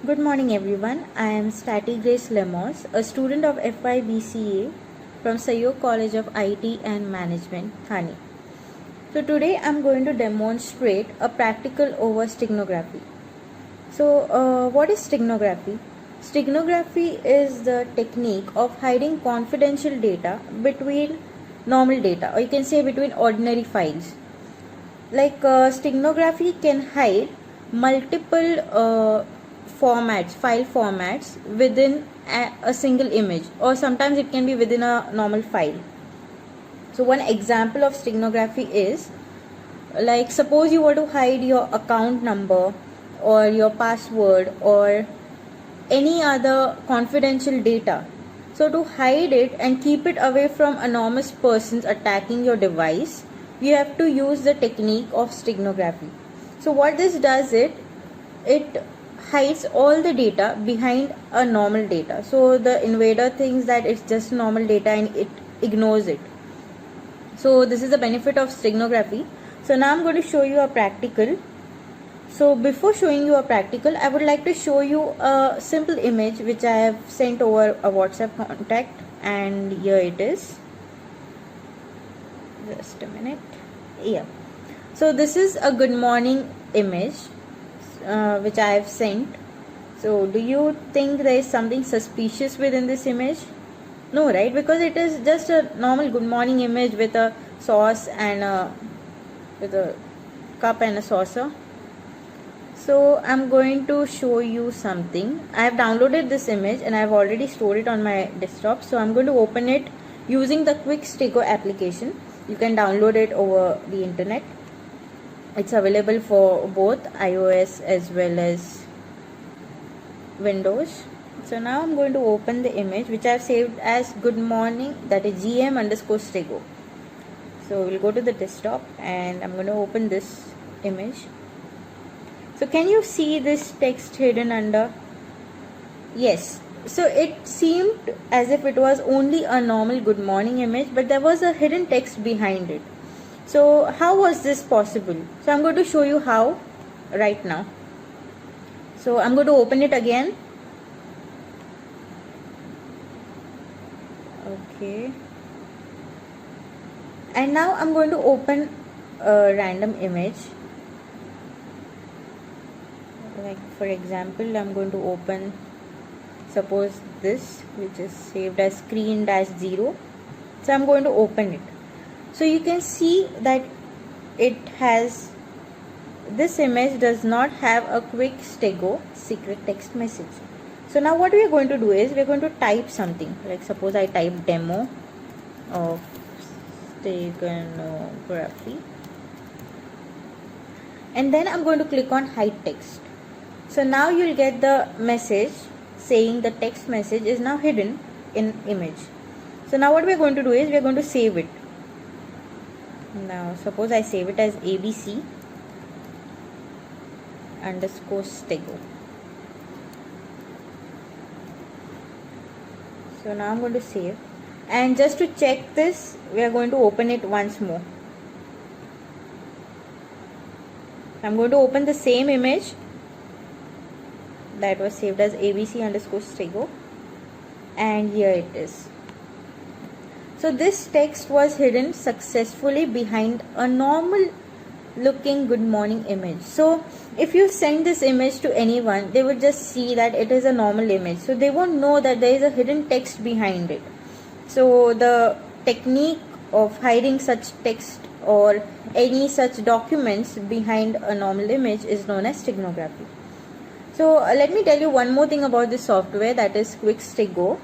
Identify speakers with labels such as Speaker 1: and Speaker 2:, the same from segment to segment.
Speaker 1: Good morning everyone. I am Stati Grace Lemos, a student of FYBCA from Sayok College of IT and Management, Thane. So today I am going to demonstrate a practical over steganography. So what is steganography? Steganography is the technique of hiding confidential data between normal data, or you can say between ordinary files. Like steganography can hide multiple file formats within a single image, or sometimes it can be within a normal file. So one example of steganography is, like, suppose you want to hide your account number or your password or any other confidential data. So to hide it and keep it away from anonymous persons attacking your device, you have to use the technique of steganography. So what this does, it hides all the data behind a normal data. So the invader thinks that it's just normal data and it ignores it. So this is the benefit of steganography. So now I'm going to show you a practical. So before showing you a practical, I would like to show you a simple image which I have sent over a WhatsApp contact, and here it is. Just a minute. Yeah. So this is a good morning image which I have sent. So do you think there is something suspicious within this image? No, right? Because it is just a normal good morning image with a sauce and with a cup and a saucer. So I'm going to show you something. I have downloaded this image and I have already stored it on my desktop. So I'm going to open it using the QuickStego application. You can download it over the internet. It's available for both iOS as well as Windows. So now I'm going to open the image which I have saved as good morning, that is gm_stego. So we'll go to the desktop and I'm going to open this image. So can you see this text hidden under? Yes. So it seemed as if it was only a normal good morning image, but there was a hidden text behind it. So how was this possible? So I'm going to show you how right now. So I'm going to open it again. Okay. And now I'm going to open a random image. Like for example, I'm going to open, suppose this, which is saved as screen-0. So I'm going to open it. So you can see that it has, this image does not have a QuickStego secret text message. So now what we are going to do is, we are going to type something. Like suppose I type demo of steganography, and then I'm going to click on hide text. So now you'll get the message saying the text message is now hidden in image. So now what we are going to do is, we are going to save it. Now suppose I save it as ABC_stego. So now I'm going to save, and just to check this, we are going to open it once more. I'm going to open the same image that was saved as ABC_stego, and here it is. So this text was hidden successfully behind a normal looking good morning image. So if you send this image to anyone, they would just see that it is a normal image. So they won't know that there is a hidden text behind it. So the technique of hiding such text or any such documents behind a normal image is known as steganography. So let me tell you one more thing about this software, that is QuickStego.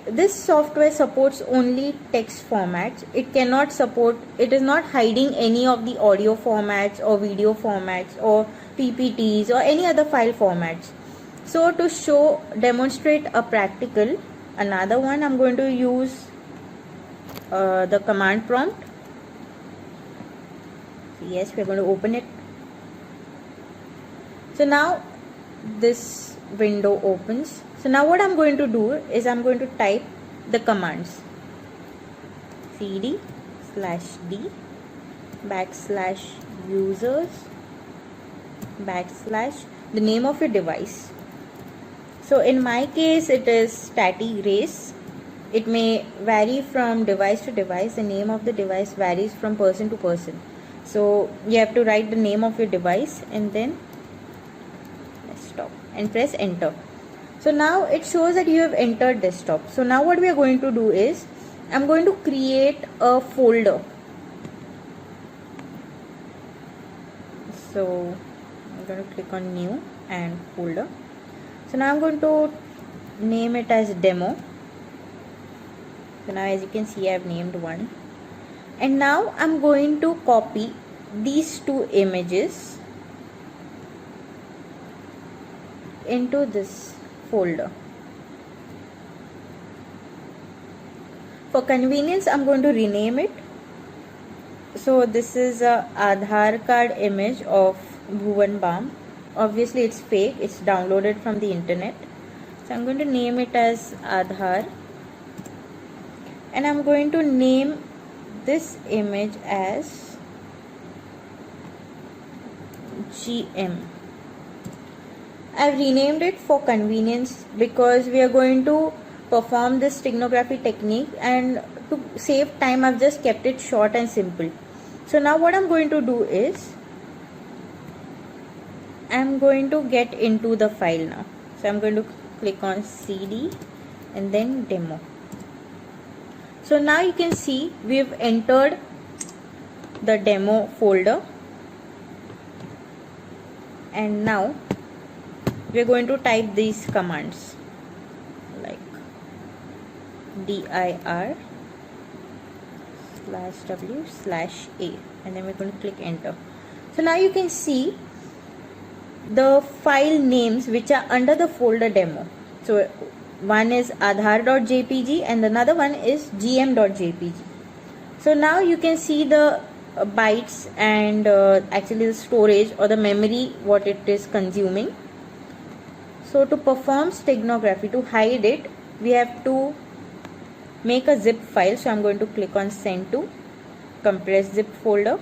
Speaker 1: This software supports only text formats. It cannot support, it is not hiding any of the audio formats or video formats or PPTs or any other file formats. So to demonstrate a practical, another one, I'm going to use the command prompt. Yes, we're going to open it. So now this window opens. So now what I'm going to do is, I'm going to type the commands cd/d /users / the name of your device, So in my case it is StatiGrace. It may vary from device to device. The name of the device varies from person to person. So you have to write the name of your device and then desktop and press enter. So now it shows that you have entered desktop. So now what we are going to do is, I'm going to create a folder. So I'm going to click on new and folder. So now I'm going to name it as demo. So now as you can see, I have named one. And now I'm going to copy these two images into this folder. For convenience, I'm going to rename it. So this is a Aadhaar card image of Bhuvan Bam. Obviously it's fake, it's downloaded from the internet. So I'm going to name it as Aadhaar. And I'm going to name this image as GM. I've renamed it for convenience because we are going to perform this steganography technique, and to save time I've just kept it short and simple. So now what I'm going to do is, I'm going to get into the file now. So I'm going to click on CD and then demo. So now you can see we've entered the demo folder, and now we're going to type these commands like dir /w/a, and then we're going to click enter. So now you can see the file names which are under the folder demo. So one is aadhaar.jpg and another one is gm.jpg. So now you can see the bytes and actually the storage or the memory what it is consuming. So to perform steganography, to hide it, we have to make a zip file. So I'm going to click on send to compressed zip folder,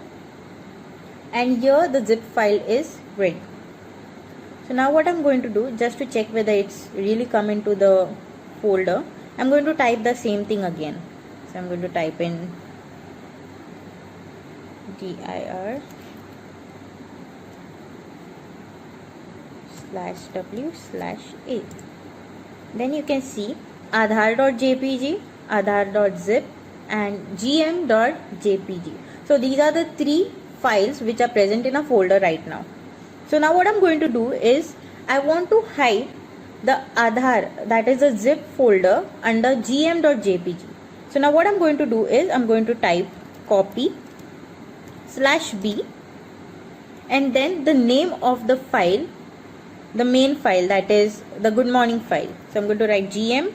Speaker 1: and here the zip file is ready. So now what I'm going to do, just to check whether it's really come into the folder, I'm going to type the same thing again. So I'm going to type in dir /w/a. Then you can see aadhaar.jpg, aadhaar.zip and gm.jpg. So these are the three files which are present in a folder right now. So now what I'm going to do is, I want to hide the Aadhaar, that is a zip folder, under gm.jpg. So now what I'm going to do is, I'm going to type copy /b and then the name of the file, the main file, that is the good morning file. So I'm going to write gm.jpg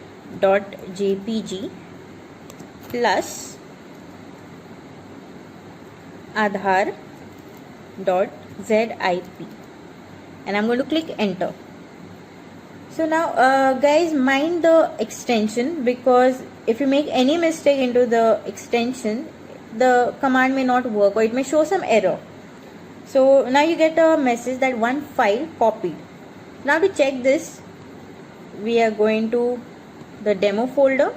Speaker 1: plus aadhaar.zip, and I'm going to click enter. So now guys, mind the extension, because if you make any mistake into the extension, the command may not work or it may show some error. So now you get a message that one file copied. Now to check this, we are going to the demo folder,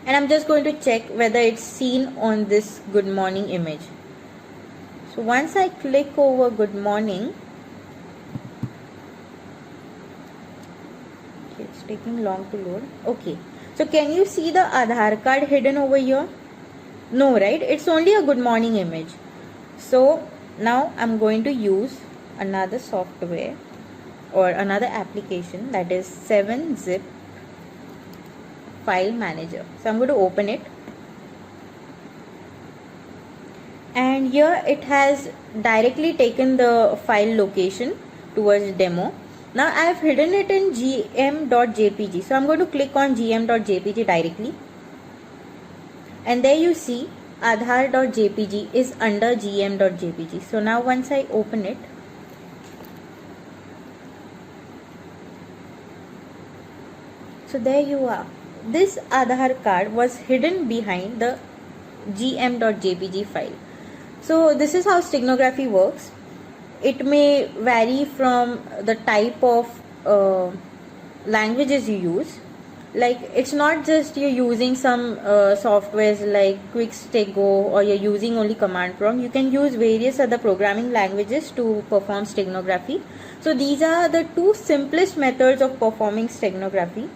Speaker 1: and I'm just going to check whether it's seen on this good morning image. So once I click over good morning, it's taking long to load. Okay, so can you see the Aadhaar card hidden over here? No, right? It's only a good morning image. So now I'm going to use another software or another application, that is 7-Zip File Manager. So I'm going to open it, and here it has directly taken the file location towards demo. Now I have hidden it in gm.jpg. So I'm going to click on gm.jpg directly, and there you see aadhaar.jpg is under gm.jpg. So now once I open it, so there you are. This Aadhaar card was hidden behind the gm.jpg file. So this is how steganography works. It may vary from the type of languages you use. Like, it's not just you're using some softwares like Quickstego or you're using only command prompt. You can use various other programming languages to perform steganography. So these are the two simplest methods of performing steganography.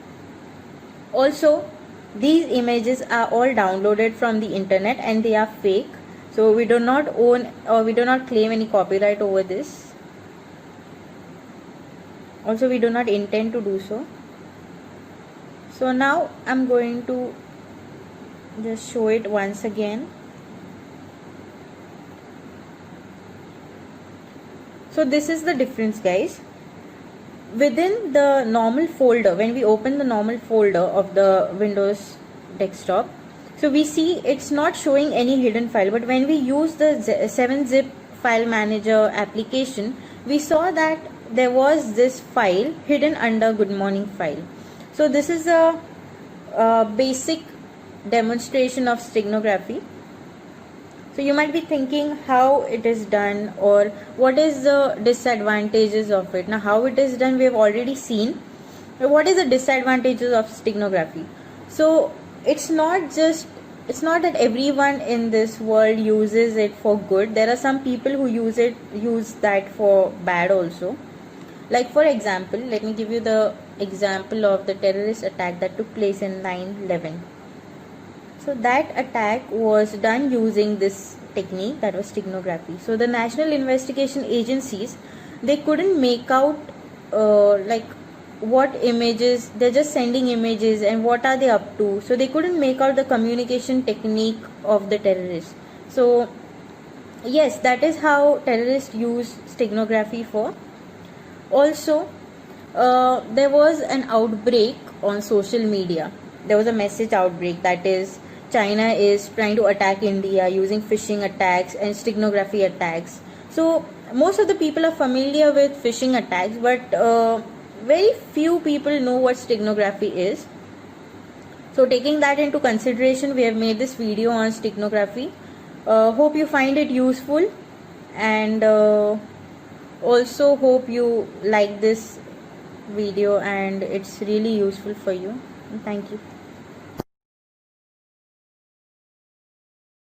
Speaker 1: Also, these images are all downloaded from the internet and they are fake. So we do not own or we do not claim any copyright over this. Also, we do not intend to do so. So now I'm going to just show it once again. So this is the difference, guys. Within the normal folder, when we open the normal folder of the Windows desktop, so we see it's not showing any hidden file, but when we use the 7-zip file manager application, we saw that there was this file hidden under good morning file. So this is a basic demonstration of steganography. So you might be thinking how it is done or what is the disadvantages of it. Now, how it is done we have already seen. But what is the disadvantages of steganography? So it's not that everyone in this world uses it for good. There are some people who use that for bad also. Like, for example, let me give you the example of the terrorist attack that took place in 9/11. So that attack was done using this technique, that was steganography. So the national investigation agencies, they couldn't make out like what images, they're just sending images and what are they up to. So they couldn't make out the communication technique of the terrorists. So yes, that is how terrorists use steganography for. Also, there was an outbreak on social media. There was a message outbreak, that is, China is trying to attack India using phishing attacks and steganography attacks. So most of the people are familiar with phishing attacks, but very few people know what steganography is. So taking that into consideration, we have made this video on steganography. Hope you find it useful, and also hope you like this video and it's really useful for you. Thank you.